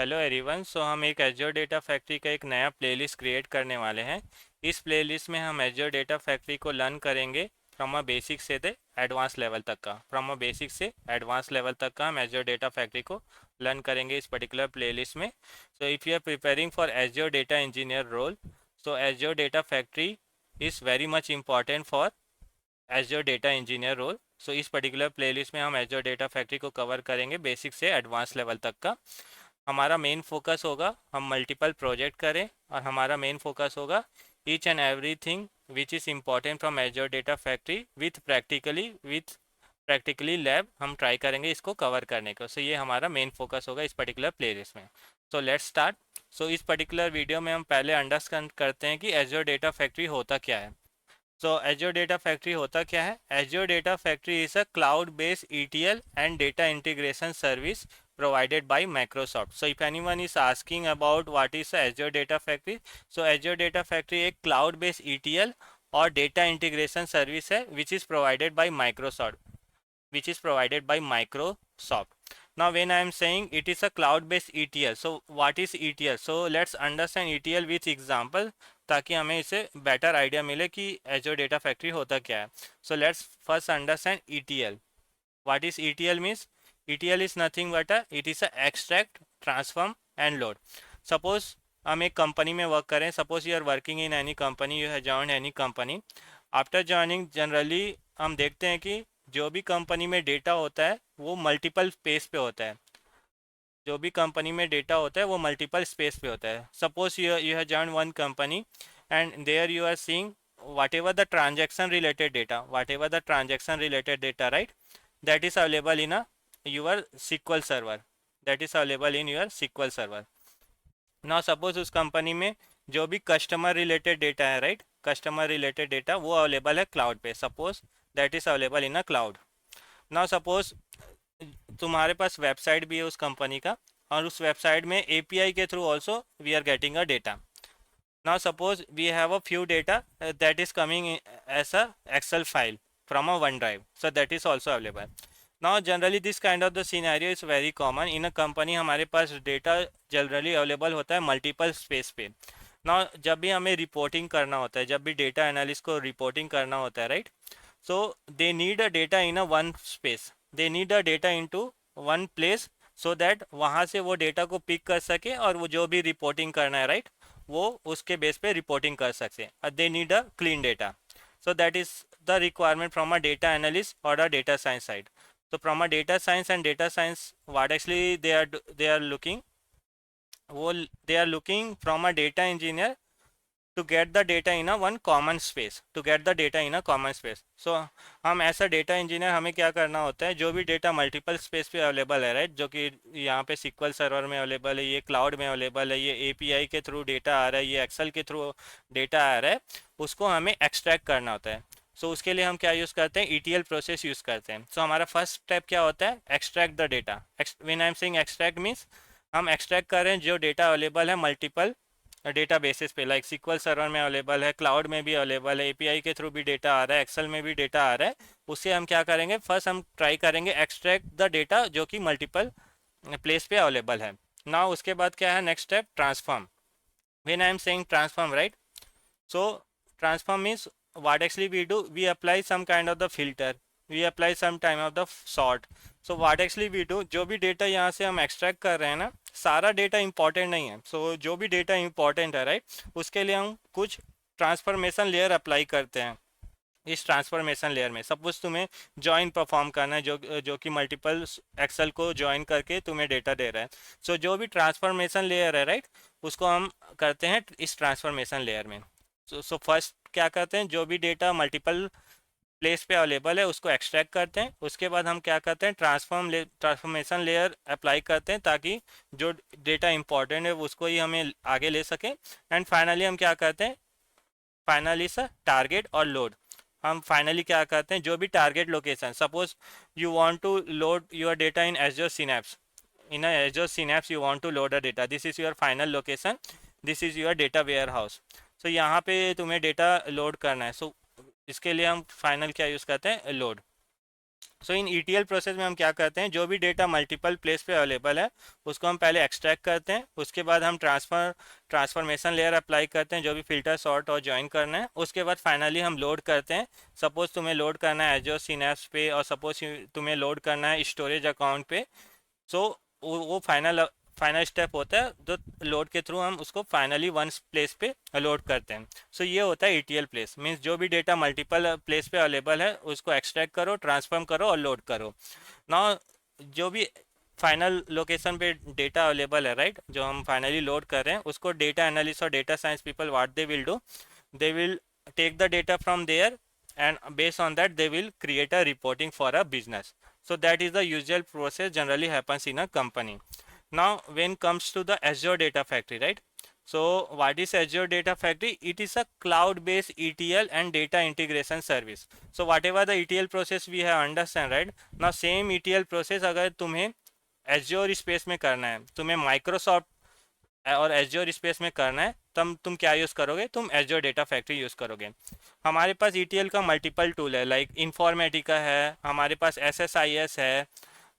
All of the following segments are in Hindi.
Hello everyone. सो हम एक एज्योर डेटा फैक्ट्री का एक नया प्लेलिस्ट क्रिएट करने वाले हैं। इस प्लेलिस्ट में हम एज्योर डेटा फैक्ट्री को लर्न करेंगे फ्रॉम अ बेसिक से द एडवांस लेवल तक का। फ्रॉम अ बेसिक से एडवांस लेवल तक का हम एज्योर डेटा फैक्ट्री को लर्न करेंगे इस पर्टिकुलर प्लेलिस्ट में। So if you are preparing for Azure data engineer role, so Azure data factory is very much important for Azure data engineer role. So इस पर्टिकुलर प्लेलिस्ट में हम एज्योर डेटा फैक्ट्री को कवर करेंगे बेसिक से एडवांस लेवल तक का। हमारा मेन फोकस होगा हम मल्टीपल प्रोजेक्ट करें, और हमारा मेन फोकस होगा each and everything which is important from azure data factory with practically lab हम ट्राई करेंगे इसको कवर करने को। सो ये हमारा मेन फोकस होगा इस पर्टिकुलर प्लेलिस्ट में। So let's start. सो इस पर्टिकुलर वीडियो में हम पहले अंडरस्टैंड करते हैं कि एज्योर डेटा फैक्ट्री होता क्या है। सो एज्योर डेटा फैक्ट्री होता क्या है? Azure data factory is a cloud based ETL and data integration service provided by Microsoft. So if anyone is asking about what is Azure Data Factory, so Azure Data Factory एक cloud based ETL और data integration service है which is provided by Microsoft. Now when I am saying it is a cloud based ETL, so what is ETL? So let's understand ETL with example ताकि हमें इसे बेटर आइडिया मिले कि एजोर डेटा फैक्ट्री होता क्या है। So let's first understand ETL. What is ETL means? ETL is nothing but it is a extract, transform and load. Suppose हम एक कंपनी में वर्क करें, suppose you are working in any company, you have joined any company. After joining generally हम देखते हैं कि जो भी कंपनी में डेटा होता है वो मल्टीपल स्पेस पे होता है। जो भी कंपनी में डेटा होता है वो मल्टीपल स्पेस पे होता है। Suppose you have joined one company and there you are seeing whatever the transaction related data, right, that is available in a your SQL server. that is available in your SQL server. Now suppose उस कंपनी में जो भी कस्टमर रिलेटेड डेटा है, राइट, कस्टमर रिलेटेड डेटा वो अवेलेबल है क्लाउड पे। Suppose that is available in a cloud. Now suppose तुम्हारे पास वेबसाइट भी है उस कंपनी का, और उस वेबसाइट में API के through also we are getting a data. Now suppose we have a few data that is coming as a Excel file from a OneDrive, so that is also available. Now generally this kind of the scenario is very common in a company. हमारे पास data generally available होता है multiple space पे। Now जब भी हमें रिपोर्टिंग करना होता है, जब भी डेटा एनालिस्ट को रिपोर्टिंग करना होता है, right, so they need a data in a one space, they need a data into one place, so that वहाँ से वो डेटा को पिक कर सके और वो जो भी रिपोर्टिंग करना है, राइट, वो उसके बेस पे रिपोर्टिंग कर सकते हैं। They need a clean data. So that is the requirement from a data analyst और अ डेटा साइंस साइड। तो from a data science and data science what actually they are looking, वो they are looking from a data engineer to get the data in a one common space, to get the data in a common space. So हम ऐसा डेटा इंजीनियर हमें क्या करना होता है, जो भी डेटा मल्टीपल स्पेस पे अवेलेबल है, राइट, जो कि यहाँ पे SQL सर्वर में अवेलेबल है, ये क्लाउड में अवेलेबल है, ये API के थ्रू डेटा आ रहा है, ये एक्सेल के थ्रू डेटा आ रहा है, उसको हमें एक्सट्रैक्ट करना होता है। सो उसके लिए हम क्या यूज़ करते हैं, ETL प्रोसेस यूज़ करते हैं। सो हमारा फर्स्ट स्टेप क्या होता है, extract the data. When I am saying extract means हम एक्सट्रैक्ट कर रहे हैं जो डेटा अवेलेबल है मल्टीपल डेटा बेसिस पे, लाइक SQL सर्वर में अवेलेबल है, क्लाउड में भी अवेलेबल है, API के थ्रू भी डेटा आ रहा है, एक्सेल में भी डेटा आ रहा है। उससे हम क्या करेंगे, फर्स्ट हम ट्राई करेंगे एक्सट्रैक्ट द डेटा जो कि मल्टीपल प्लेस पे अवेलेबल है। ना उसके बाद क्या है, next step transform. When I am saying transform, right, so transform means what actually we do, we apply some kind of the filter, we apply some time of the sort. So what actually we do, जो भी डेटा यहाँ से हम एक्सट्रैक्ट कर रहे हैं ना, सारा डेटा इंपॉर्टेंट नहीं है। so जो भी डेटा इंपॉर्टेंट है, राइट, उसके लिए हम कुछ ट्रांसफॉर्मेशन लेयर अप्लाई करते हैं। इस ट्रांसफॉर्मेशन लेयर में सपोज तुम्हें जॉइन परफॉर्म करना है, जो कि मल्टीपल एक्सेल को जॉइन करके तुम्हें डेटा दे रहा है। सो जो भी ट्रांसफॉर्मेशन लेयर है, राइट, उसको हम करते हैं इस ट्रांसफॉर्मेशन लेयर में। सो फर्स्ट क्या करते हैं, जो भी डेटा मल्टीपल प्लेस पे अवेलेबल है उसको एक्सट्रैक्ट करते हैं। उसके बाद हम क्या करते हैं, ट्रांसफॉर्मेशन लेयर अप्लाई करते हैं ताकि जो डेटा इंपॉर्टेंट है उसको ही हमें आगे ले सकें। एंड फाइनली हम क्या करते हैं, फाइनली सर टारगेट और लोड। हम फाइनली क्या करते हैं, जो भी target location, suppose you want to load your data in Azure Synapse, in a Azure Synapse you want to load a data, this is your final location, this is your data warehouse. so यहाँ पे तुम्हें डेटा लोड करना है। इसके लिए हम फाइनल क्या यूज़ करते हैं, लोड। सो इन ETL प्रोसेस में हम क्या करते हैं, जो भी डेटा मल्टीपल प्लेस पे अवेलेबल है उसको हम पहले एक्सट्रैक्ट करते हैं, उसके बाद हम ट्रांसफॉर्मेशन लेयर अप्लाई करते हैं, जो भी फिल्टर सॉर्ट और ज्वाइन करना है, उसके बाद फाइनली हम लोड करते हैं। सपोज तुम्हें लोड करना है एजोर सिनेप्स पे और सपोज तुम्हें लोड करना है स्टोरेज अकाउंट पे। सो वो फाइनल फाइनल स्टेप होता है जो लोड के थ्रू हम उसको फाइनली वन प्लेस पे लोड करते हैं। सो ये होता है ETL प्लेस, मीन्स जो भी डेटा मल्टीपल प्लेस पे अवेलेबल है उसको एक्सट्रैक्ट करो, ट्रांसफॉर्म करो और लोड करो। ना जो भी फाइनल लोकेशन पे डेटा अवेलेबल है, राइट, जो हम फाइनली लोड कर रहे हैं उसको डेटा एनालिस्ट और data science people what they will do, they will take the data from there and based on that they will create a reporting for a business. So that is the usual process generally happens in a company. Now when comes to the Azure Data Factory, right, so what is Azure Data Factory? It is a cloud based ETL and data integration service. So whatever the ETL process we have understand, right, now same ETL process अगर तुम्हें Azure स्पेस में करना है, तुम्हें माइक्रोसॉफ्ट और एज्योर स्पेस में करना है, तब तुम क्या यूज़ करोगे, तुम एज्योर डेटा फैक्ट्री यूज़ करोगे। हमारे पास ETL का मल्टीपल टूल है, लाइक इन्फॉर्मेटिका है, हमारे पास SSIS है,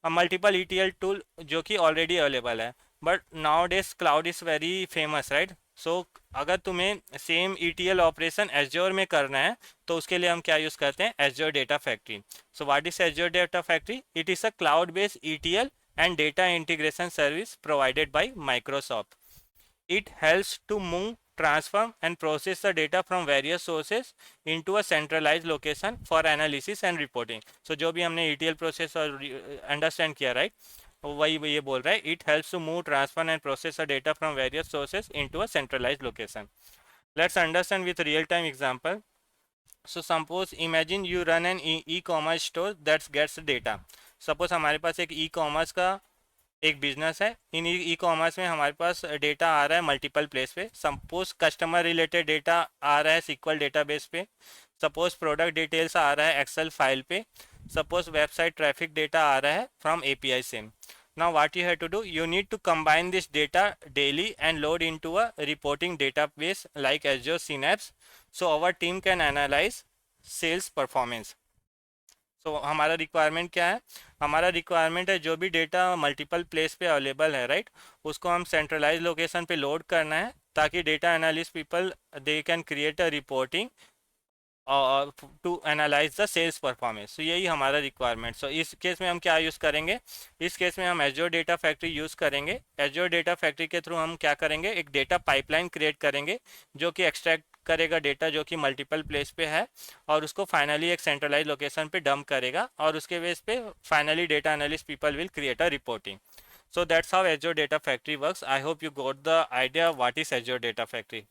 मल्टीपल ETL टूल जो कि ऑलरेडी अवेलेबल है। But nowadays cloud is very famous, right. So अगर तुम्हें सेम ETL ऑपरेशन एज्योर में करना है तो उसके लिए हम क्या यूज़ करते हैं, azure data factory. So what is azure data factory? It is a cloud based ETL and data integration service provided by Microsoft. It helps to move, transform and process the data from various sources into a centralized location for analysis and reporting. So जो भी हमने ETL process और understand किया, right, वही ये बोल रहा है, it helps to move, transfer and process the data from various sources into a centralized location. Let's understand with real time example. So suppose imagine you run an e-commerce store that gets data. Suppose हमारे पास एक e-commerce का एक बिजनेस है, इन ई कॉमर्स में हमारे पास डेटा आ रहा है मल्टीपल प्लेस पे। सपोज कस्टमर रिलेटेड डेटा आ रहा है SQL डेटाबेस पे, सपोज प्रोडक्ट डिटेल्स आ रहा है एक्सेल फाइल पे, सपोज वेबसाइट ट्रैफिक डेटा आ रहा है फ्रॉम API से। Now what you have to do, you need to combine this data daily and load into a reporting database like Azure Synapse, so our team can analyse sales performance. So हमारा रिक्वायरमेंट क्या है, हमारा रिक्वायरमेंट है जो भी डेटा मल्टीपल प्लेस पे अवेलेबल है, राइट, उसको हम सेंट्रलाइज लोकेशन पे लोड करना है ताकि data analyst people they can create a reporting to analyse the sales performance. तो यही हमारा रिक्वायरमेंट। सो इस केस में हम क्या यूज़ करेंगे, इस केस में हम एज्योर डेटा फैक्ट्री यूज़ करेंगे। एज्योर डेटा फैक्ट्री के थ्रू हम क्या करेंगे, एक डेटा पाइपलाइन क्रिएट करेंगे जो कि एक्सट्रैक्ट करेगा डेटा जो कि मल्टीपल प्लेस पे है और उसको फाइनली एक सेंट्रलाइज लोकेशन पे डंप करेगा और उसके बेस पे finally data analyst people will create a reporting. So that's how Azure Data Factory works. I hope you got the idea what is Azure Data Factory.